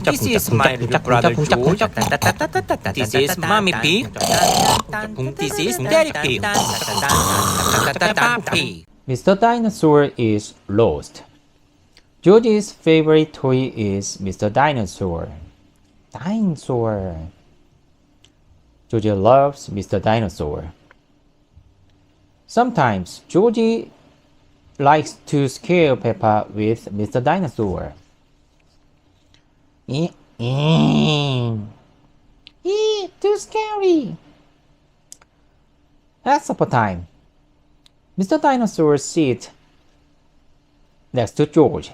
This is my little brother George. This is Mommy Pig. This is Daddy Pig. Peppa Pig. Mr. Dinosaur is lost. George's favorite toy is Mr. Dinosaur. Dinosaur. George loves Mr. Dinosaur. Sometimes Georgie likes to scare Peppa with Mr. Dinosaur. Too scary. At supper time, Mr. Dinosaur sits next to George.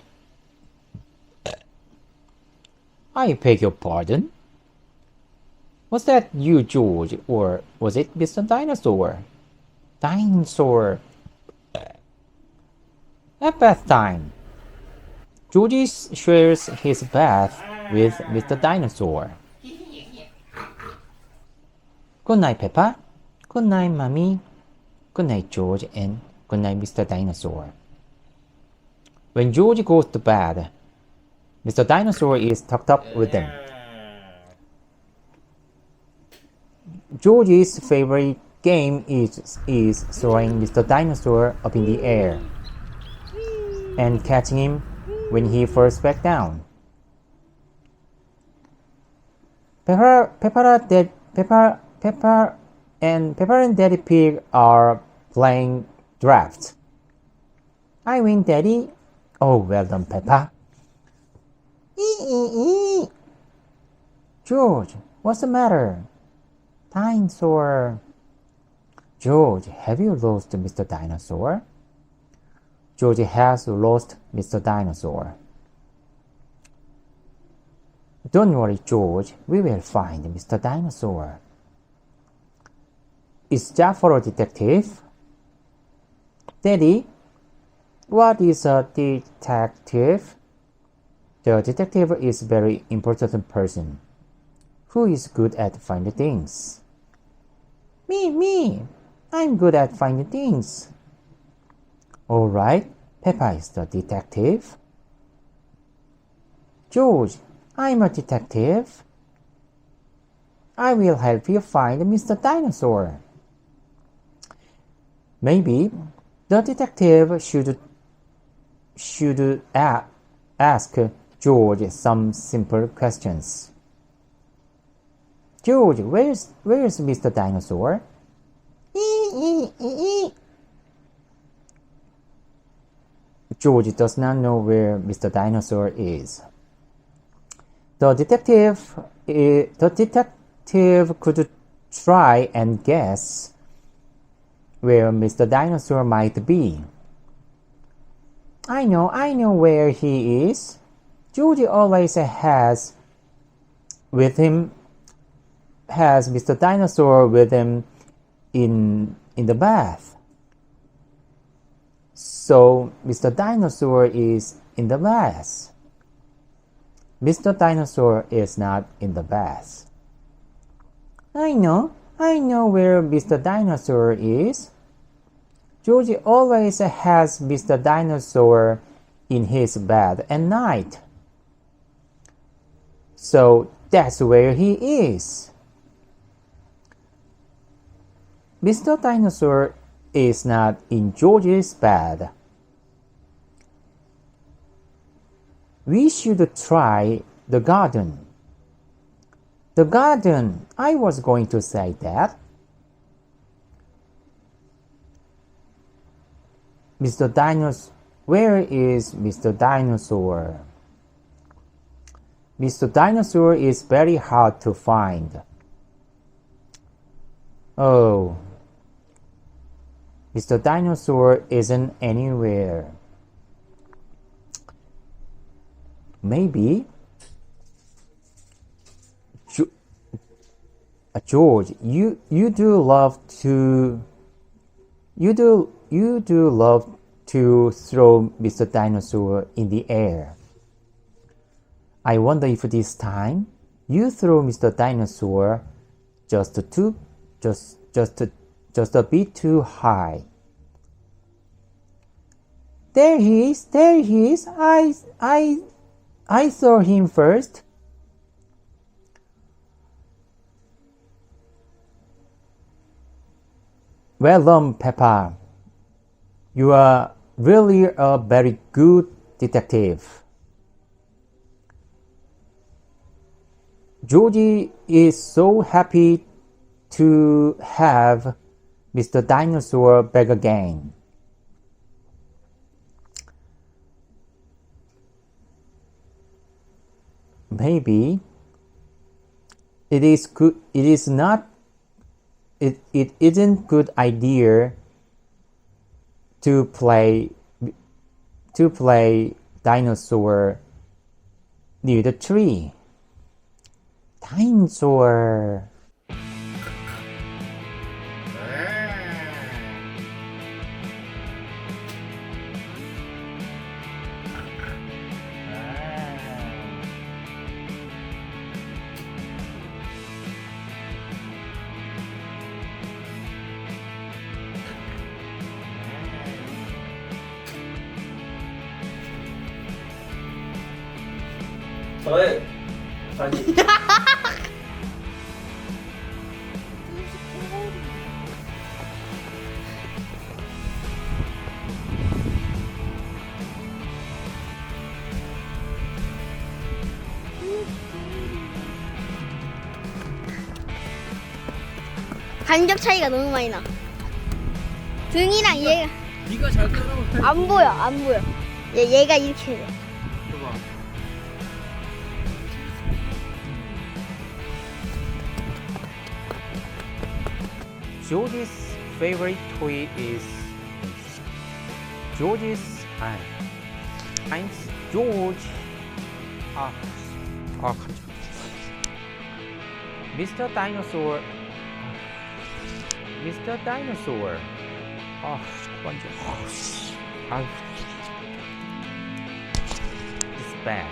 I beg your pardon? Was that you, George, or was it Mr. Dinosaur? Dinosaur. At bath time, George shares his bath with Mr. Dinosaur. Good night, Peppa. Good night, Mommy. Good night, George, and good night, Mr. Dinosaur. When George goes to bed, Mr. Dinosaur is tucked up with him. George's favorite game is throwing Mr. Dinosaur up in the air and catching him when he falls back down. Peppa and Daddy Pig are playing draft. I win, Daddy. Oh, well done, Peppa. George, what's the matter? Dinosaur. George, have you lost Mr. Dinosaur? George has lost Mr. Dinosaur. Don't worry, George. We will find Mr. Dinosaur. Is Jafar a detective? Daddy, what is a detective? The detective is a very important person who is good at finding things. Me. I'm good at finding things. All right, Peppa is the detective. George, I'm a detective. I will help you find Mr. Dinosaur. Maybe the detective should ask George some simple questions. George, where's Mr. Dinosaur? George does not know where Mr. Dinosaur is. The detective could try and guess where Mr. Dinosaur might be. I know where he is. George always has Mr. Dinosaur with him in the bath. So Mr. Dinosaur is in the bath. Mr. Dinosaur is not in the bath. I know where Mr. Dinosaur is. George always has Mr. Dinosaur in his bed at night. So that's where he is. Mr. Dinosaur is not in George's bed. We should try the garden. The garden, I was going to say that. Mr. Dinosaur, where is Mr. Dinosaur? Mr. Dinosaur is very hard to find. Oh, Mr. Dinosaur isn't anywhere. Maybe George, you do love to throw Mr. Dinosaur in the air. I wonder if this time you throw Mr. Dinosaur just a bit too high. There he is, there he is. I saw him first. Well done, Peppa. You are really a very good detective. Georgie is so happy to have Mr. Dinosaur back again. Maybe it isn't good idea to play dinosaur near the tree. Dinosaur. 저의 아니 간격 차이가 너무 많이 나. 등이랑 얘가 네가 잘 따라오면 안 보여, 안 보여. 얘가 이렇게 돼. 봐봐. George's favorite toy is George's George. Mr. Dinosaur. Mr. Dinosaur. 완전. It's bad.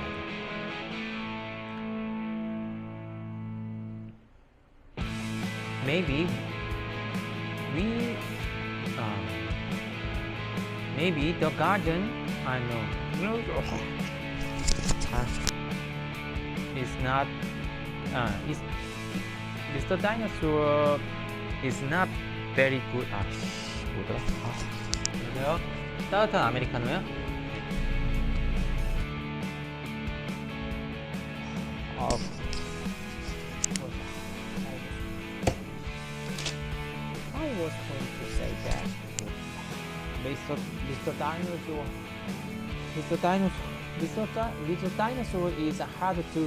Maybe maybe the garden, I know, is not, Mr. Dinosaur is not very good. 뭐더라? 여보세요? 따뜻한 아메리카노요? I was going to say that. Mr. Dinosaur. Mr. Dinosaur is hard to.